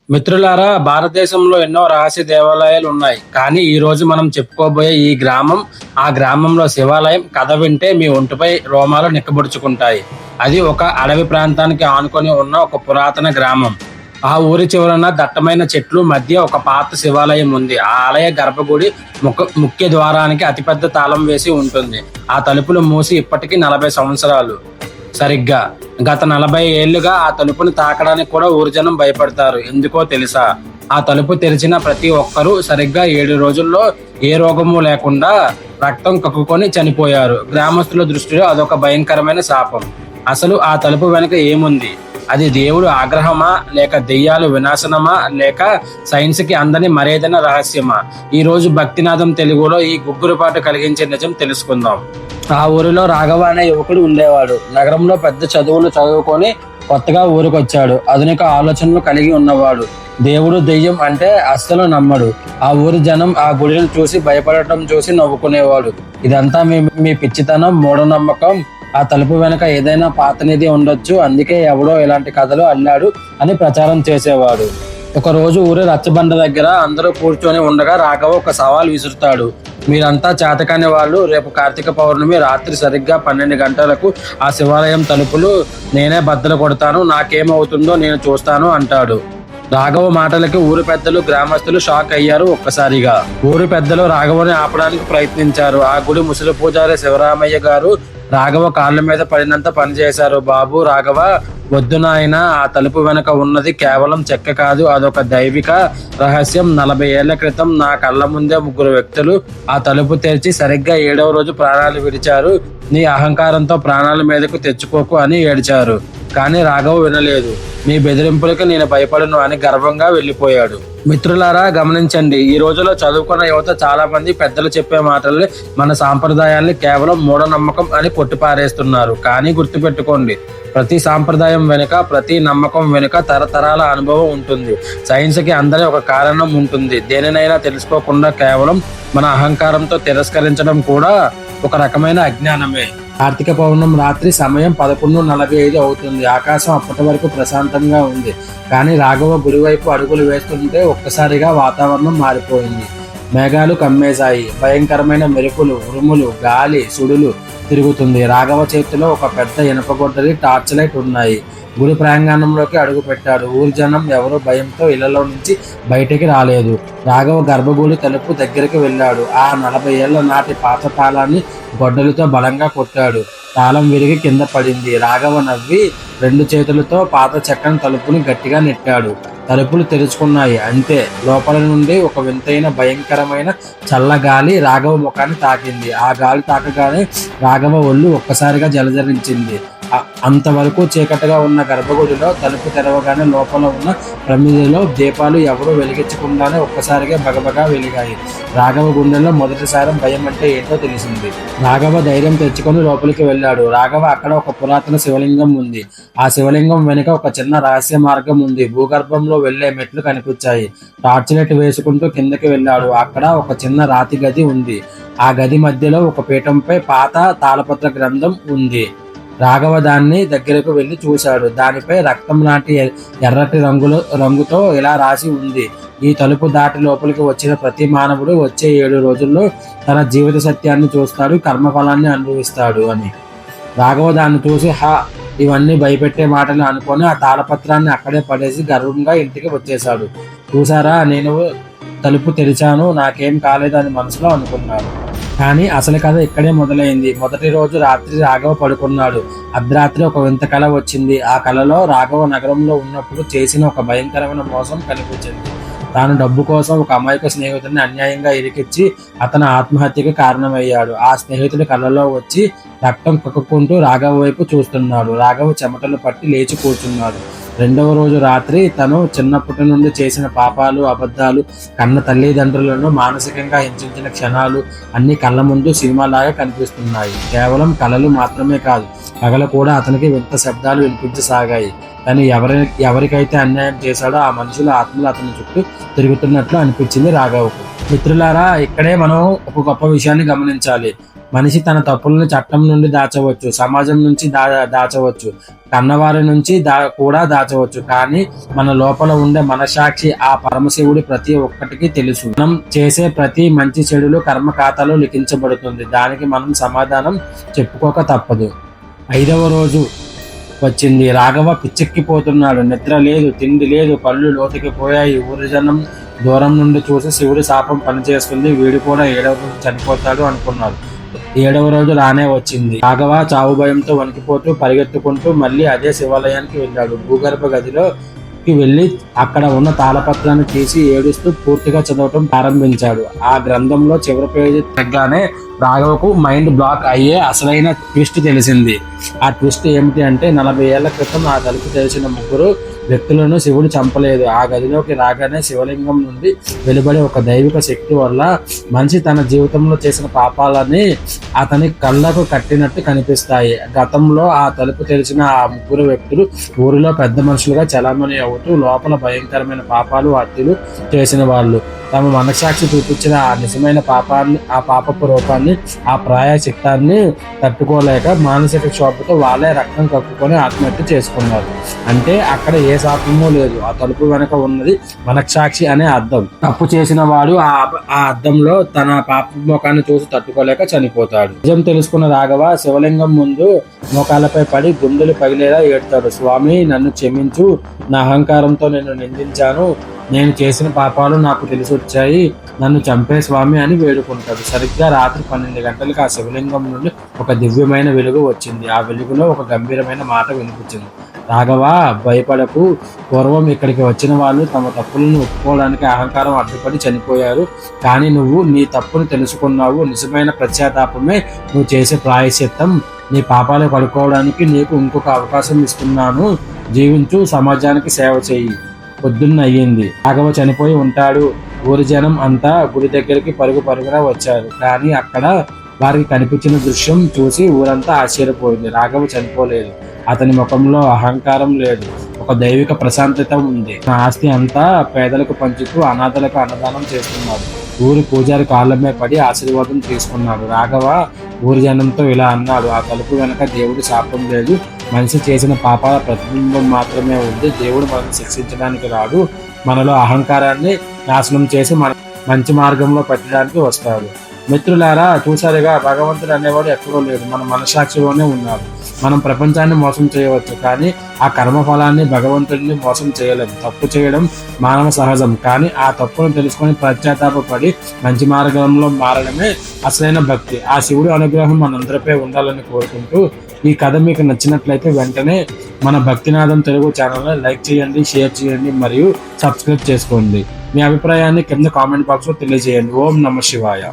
మిత్రులారా, భారతదేశంలో ఎన్నో రహస్య దేవాలయాలు ఉన్నాయి. కానీ ఈ రోజు మనం చెప్పుకోబోయే ఈ గ్రామం, ఆ గ్రామంలో శివాలయం కథ వింటే మీ ఒంటిపై రోమాలు నిక్కబొడుచుకుంటాయి. అది ఒక అడవి ప్రాంతానికి ఆనుకొని ఉన్న ఒక పురాతన గ్రామం. ఆ ఊరి చివరన దట్టమైన చెట్లు మధ్య ఒక పాత శివాలయం ఉంది. ఆ ఆలయ గర్భగుడి ముఖ్య ద్వారానికి అతిపెద్ద తాళం వేసి ఉంటుంది. ఆ తలుపులు మూసి ఇప్పటికీ 40 సంవత్సరాలు. సరిగ్గా గత 40 ఏళ్లుగా ఆ తలుపుని తాకడానికి కూడా ఊరి జనం భయపడతారు. ఎందుకో తెలుసా? ఆ తలుపు తెరిచిన ప్రతి ఒక్కరూ సరిగ్గా 7 రోజుల్లో ఏ రోగము లేకుండా రక్తం కక్కుకొని చనిపోయారు. గ్రామస్తుల దృష్టిలో అదొక భయంకరమైన శాపం. అసలు ఆ తలుపు వెనుక ఏముంది? అది దేవుడు ఆగ్రహమా, లేక దెయ్యాలు వినాశనమా, లేక సైన్స్ కి అందని మరేదైనా రహస్యమా? ఈ రోజు భక్తినాథం తెలుగులో ఈ గుగ్గురుపాటు కలిగించే నిజం తెలుసుకుందాం. ఆ ఊరిలో రాఘవ అనే యువకుడు ఉండేవాడు. నగరంలో పెద్ద చదువులు చదువుకొని కొత్తగా ఊరికొచ్చాడు. ఆధునిక ఆలోచనలు కలిగి ఉన్నవాడు. దేవుడు దెయ్యం అంటే అస్సలు నమ్మడు. ఆ ఊరి జనం ఆ గుడిని చూసి భయపడటం చూసి నవ్వుకునేవాడు. ఇదంతా మీ పిచ్చితనం, మూఢనమ్మకం. ఆ తలుపు వెనక ఏదైనా పాతనిధి ఉండొచ్చు, అందుకే ఎవడో ఇలాంటి కథలు అల్లాడు అని ప్రచారం చేసేవాడు. ఒక రోజు ఊరి రచ్చబండ దగ్గర అందరూ కూర్చొని ఉండగా రాఘవ ఒక సవాల్ విసురుతాడు. మీరంతా చేతకాని వాళ్ళు, రేపు కార్తీక పౌర్ణమి రాత్రి సరిగ్గా 12 గంటలకు ఆ శివాలయం తలుపులు నేనే బద్దలు కొడతాను, నాకేమవుతుందో నేను చూస్తాను అంటాడు. రాఘవ మాటలకి ఊరి పెద్దలు, గ్రామస్తులు షాక్ అయ్యారు. ఒక్కసారిగా ఊరి పెద్దలు రాఘవని ఆపడానికి ప్రయత్నించారు. ఆ గుడి ముసలి పూజారి శివరామయ్య గారు రాఘవ కాళ్ళ మీద పడినంత పనిచేశారు. బాబు రాఘవ, వద్దు నాయన, ఆ తలుపు వెనక ఉన్నది కేవలం చెక్క కాదు, అదొక దైవిక రహస్యం. 40 ఏళ్ల క్రితం నా కళ్ళ ముందే 3 వ్యక్తులు ఆ తలుపు తెరిచి సరిగ్గా 7వ రోజు ప్రాణాలు విడిచారు. నీ అహంకారంతో ప్రాణాల మీదకు తెచ్చుకోకు అని ఏడ్చారు. కానీ రాఘవ వినలేదు. మీ బెదిరింపులకి నేను భయపడను అని గర్వంగా వెళ్ళిపోయాడు. మిత్రులారా, గమనించండి. ఈ రోజులో చదువుకున్న యువత చాలా మంది పెద్దలు చెప్పే మాటల్ని, మన సాంప్రదాయాల్ని కేవలం మూఢనమ్మకం అని కొట్టిపారేస్తున్నారు. కానీ గుర్తుపెట్టుకోండి, ప్రతి సాంప్రదాయం వెనుక, ప్రతి నమ్మకం వెనుక తరతరాల అనుభవం ఉంటుంది. సైన్స్ కి అందరి ఒక కారణం ఉంటుంది. దేనినైనా తెలుసుకోకుండా కేవలం మన అహంకారంతో తిరస్కరించడం కూడా ఒక రకమైన అజ్ఞానమే. కార్తీక పౌర్ణమి రాత్రి సమయం 11:45 అవుతుంది. ఆకాశం అప్పటి వరకు ప్రశాంతంగా ఉంది. కానీ రాఘవ గుడివైపు అడుగులు వేస్తుంటే ఒక్కసారిగా వాతావరణం మారిపోయింది. మేఘాలు కమ్మేశాయి. భయంకరమైన మెరుపులు, ఉరుములు, గాలి సుడులు తిరుగుతుంది. రాఘవ చేతిలో ఒక పెద్ద ఇనుప గొడ్డలి, టార్చ్ లైట్ ఉన్నాయి. గుడి ప్రాంగణంలోకి అడుగు పెట్టాడు. ఊరి జనం ఎవరో భయంతో ఇళ్లలో నుంచి బయటికి రాలేదు. రాఘవ గర్భగుడి తలుపు దగ్గరికి వెళ్ళాడు. ఆ 40 ఏళ్ల నాటి పాత తాళాన్ని గొడ్డలితో బలంగా కొట్టాడు. తాళం విరిగి కింద పడింది. రాఘవ నవ్వి 2 చేతులతో పాత చెక్కని తలుపుని గట్టిగా నెట్టాడు. తలుపులు తెరుచుకున్నాయి. అంతే, లోపల నుండి ఒక వింతైన భయంకరమైన చల్లగాలి రాఘవ ముఖాన్ని తాకింది. ఆ గాలి తాకగానే రాఘవ ఒళ్ళు ఒక్కసారిగా జలజరించింది. అంతవరకు చీకటిగా ఉన్న గర్భగుడిలో తలుపు తెరవగానే లోపల ఉన్న ప్రమిదిలో దీపాలు ఎవరూ వెలిగించకుండానే ఒక్కసారిగా బగబగా వెలిగాయి. రాఘవ గుండెల్లో మొదటిసారి భయం అంటే ఏంటో తెలిసింది. రాఘవ ధైర్యం తెచ్చుకొని లోపలికి వెళ్ళాడు. రాఘవ అక్కడ ఒక పురాతన శివలింగం ఉంది. ఆ శివలింగం వెనుక ఒక చిన్న రహస్య మార్గం ఉంది. భూగర్భంలో వెళ్లే మెట్లు కనిపించాయి. టార్చ్ లైట్ వేసుకుంటూ కిందకి వెళ్ళాడు. అక్కడ ఒక చిన్న రాతి గది ఉంది. ఆ గది మధ్యలో ఒక పీఠంపై పాత తాళపత్ర గ్రంథం ఉంది. రాఘవ దాన్ని దగ్గరకు వెళ్లి చూశాడు. దానిపై రక్తం లాంటి ఎర్రటి రంగుతో ఇలా రాసి ఉంది: ఈ తలుపు దాటి లోపలికి వచ్చిన ప్రతి మానవుడు వచ్చే 7 రోజుల్లో తన జీవిత సత్యాన్ని చూస్తాడు, కర్మఫలాన్ని అనుభవిస్తాడు అని. రాఘవ దాన్ని చూసి ఇవన్నీ భయపెట్టే మాటలు అనుకొని ఆ తాళపత్రాన్ని అక్కడే పడేసి గర్వంగా ఇంటికి వచ్చేశాడు. చూసారా, నేను తలుపు తెరిచాను, నాకేం కాలేదని మనసులో అనుకున్నాడు. కానీ అసలు కథ ఇక్కడే మొదలైంది. మొదటి రోజు రాత్రి రాఘవ పడుకున్నాడు. అర్ధరాత్రి ఒక వింత కళ వచ్చింది. ఆ కళలో రాఘవ నగరంలో ఉన్నప్పుడు చేసిన ఒక భయంకరమైన మోసం కనిపించింది. తాను డబ్బు కోసం ఒక అమాయక స్నేహితుడిని అన్యాయంగా ఇరికిచ్చి అతని ఆత్మహత్యకు కారణమయ్యాడు. ఆ స్నేహితుడి కళ్ళలో వచ్చి రక్తం కక్కుకుంటూ రాఘవ వైపు చూస్తున్నాడు. రాఘవ చెమటలు పట్టి లేచి కూర్చున్నాడు. 2వ రోజు రాత్రి తను చిన్నప్పటి నుండి చేసిన పాపాలు, అబద్ధాలు, కన్న తల్లిదండ్రులను మానసికంగా హింసించిన క్షణాలు అన్ని కళ్ళ ముందు సినిమాలాగా కనిపిస్తున్నాయి. కేవలం కళలు మాత్రమే కాదు, పగలు కూడా అతనికి వింత శబ్దాలు వినిపించసాగాయి. తను ఎవరికైతే అన్యాయం చేశాడో ఆ మనుషుల ఆత్మలు అతని చుట్టూ తిరుగుతున్నట్లు అనిపించింది రాఘవకు. మిత్రులారా, ఇక్కడే మనం ఒక గొప్ప విషయాన్ని గమనించాలి. మనిషి తన తప్పులను చట్టం నుండి దాచవచ్చు, సమాజం నుంచి దాచవచ్చు, కన్నవారి నుంచి కూడా దాచవచ్చు. కానీ మన లోపల ఉండే మనసాక్షి ఆ పరమశివుడి ప్రతి ఒక్కటికి తెలుసు. మనం చేసే ప్రతి మంచి చెడులు కర్మ ఖాతాలో లిఖించబడుతుంది. దానికి మనం సమాధానం చెప్పుకోక తప్పదు. 5వ రోజు వచ్చింది. రాఘవ పిచ్చెక్కిపోతున్నాడు. నిద్ర లేదు, తిండి లేదు, కళ్ళు లోతుకి పోయాయి. ఊరి జనం దూరం నుండి చూసి శివుడి శాపం పనిచేస్తుంది, వీడు కూడా 7వ రోజు చనిపోతాడు అనుకున్నారు. 7వ రోజు రానే వచ్చింది. రాఘవ చావు భయంతో వణికిపోతూ పరిగెత్తుకుంటూ మళ్ళీ అదే శివాలయానికి వెళ్ళాడు. భూగర్భ గదిలోకి వెళ్ళి అక్కడ ఉన్న తాళపత్రాన్ని తీసి ఏడుస్తూ పూర్తిగా చదవటం ప్రారంభించాడు. ఆ గ్రంథంలో చివరి పేజీ తగ్గానే రాఘవకు మైండ్ బ్లాక్ అయ్యే అసలైన ట్విస్ట్ తెలిసింది. ఆ ట్విస్ట్ ఏమిటి అంటే 40 ఏళ్ల క్రితం ఆ తలుపు తెలిసిన 3 వ్యక్తులను శివుడు చంపలేదు. ఆ గదిలోకి రాగానే శివలింగం నుండి వెలువడే ఒక దైవిక శక్తి వల్ల మనిషి తన జీవితంలో చేసిన పాపాలని అతని కళ్ళకు కట్టినట్టు కనిపిస్తాయి. గతంలో ఆ తలుపు తెలిసిన ఆ 3 వ్యక్తులు ఊరిలో పెద్ద మనుషులుగా చలామణి అవుతూ లోపల భయంకరమైన పాపాలు హత్యలు చేసిన వాళ్ళు. తమ మనసాక్షి చూపించిన ఆ నిజమైన ఆ పాపపు రూపాన్ని, ఆ ప్రాయచిత్తాన్ని తట్టుకోలేక మానసిక క్షోభతో వాళ్ళే రక్తం కక్కుకొని ఆత్మహత్య చేసుకున్నారు. అంటే అక్కడ ఏ శాపమూ లేదు. ఆ తలుపు వెనక ఉన్నది మనసాక్షి అనే అద్దం. తప్పు చేసిన వాడు ఆ అద్దంలో తన పాప ముఖాన్ని చూసి తట్టుకోలేక చనిపోతాడు. నిజం తెలుసుకున్న రాఘవ శివలింగం ముందు మోకాలపై పడి గుండెలు పగిలేలా ఏడ్తాడు. స్వామి, నన్ను క్షమించు, నా అహంకారంతో నేను నిందించాను, నేను చేసిన పాపాలు నాకు తెలిసి వచ్చాయి, నన్ను చంపే స్వామి అని వేడుకుంటాడు. సరిగ్గా రాత్రి 12 గంటలకు ఆ శివలింగం నుండి ఒక దివ్యమైన వెలుగు వచ్చింది. ఆ వెలుగులో ఒక గంభీరమైన మాట వినిపించింది. రాఘవ, భయపడకు. పూర్వం ఇక్కడికి వచ్చిన వాళ్ళు తమ తప్పులను ఒప్పుకోవడానికి అహంకారం అడ్డుపడి చనిపోయారు. కానీ నువ్వు నీ తప్పును తెలుసుకున్నావు. నిజమైన పశ్చాత్తాపమే నువ్వు చేసే ప్రాయశ్చిత్తం. నీ పాపాలు కడుక్కోవడానికి నీకు ఇంకొక అవకాశం ఇస్తున్నాను. జీవించు, సమాజానికి సేవ చేయి. పొద్దున్న అయ్యింది. రాఘవ చనిపోయి ఉంటాడు. ఊరి జనం అంతా గుడి దగ్గరికి పరుగున వచ్చారు. కానీ అక్కడ వారికి కనిపించిన దృశ్యం చూసి ఊరంతా ఆశ్చర్యపోయింది. రాఘవ చనిపోలేదు. అతని ముఖంలో అహంకారం లేదు, ఒక దైవిక ప్రశాంతత ఉంది. నా ఆస్తి అంతా పేదలకు పంచుతూ అనాథలకు అన్నదానం చేస్తున్నాడు. ఊరి పూజారి కాళ్ళమే పడి ఆశీర్వాదం తీసుకున్నాడు. రాఘవ ఊరి జనంతో ఇలా అన్నాడు. ఆ తలుపు వెనక దేవుడి శాపం లేదు, మనిషి చేసిన పాపాల ప్రతిబింబం మాత్రమే ఉంది. దేవుడు మనల్ని శిక్షించడానికి రాడు, మనలో అహంకారాన్ని నాశనం చేసి మన మంచి మార్గంలో పెట్టడానికి వస్తాడు. మిత్రులారా, చూసారుగా, భగవంతుడు అనేవాడు ఎక్కడో లేడు, మన మనసాక్షిలోనే ఉన్నాడు. మనం ప్రపంచాన్ని మోసం చేయవచ్చు, కానీ ఆ కర్మఫలాన్ని, భగవంతుడిని మోసం చేయలేము. తప్పు చేయడం మానవ సహజం, కానీ ఆ తప్పును తెలుసుకొని పశ్చాత్తాపడి మంచి మార్గంలో మారడమే అసలైన భక్తి. ఆ శివుడి అనుగ్రహం మనందరిపై ఉండాలని కోరుకుంటూ, ఈ కథ మీకు నచ్చినట్లయితే వెంటనే మన భక్తినాథం తెలుగు ఛానల్ని లైక్ చేయండి, షేర్ చేయండి మరియు సబ్స్క్రైబ్ చేసుకోండి. మీ అభిప్రాయాన్ని కింద కామెంట్ బాక్స్లో తెలియజేయండి. ఓం నమః శివాయ.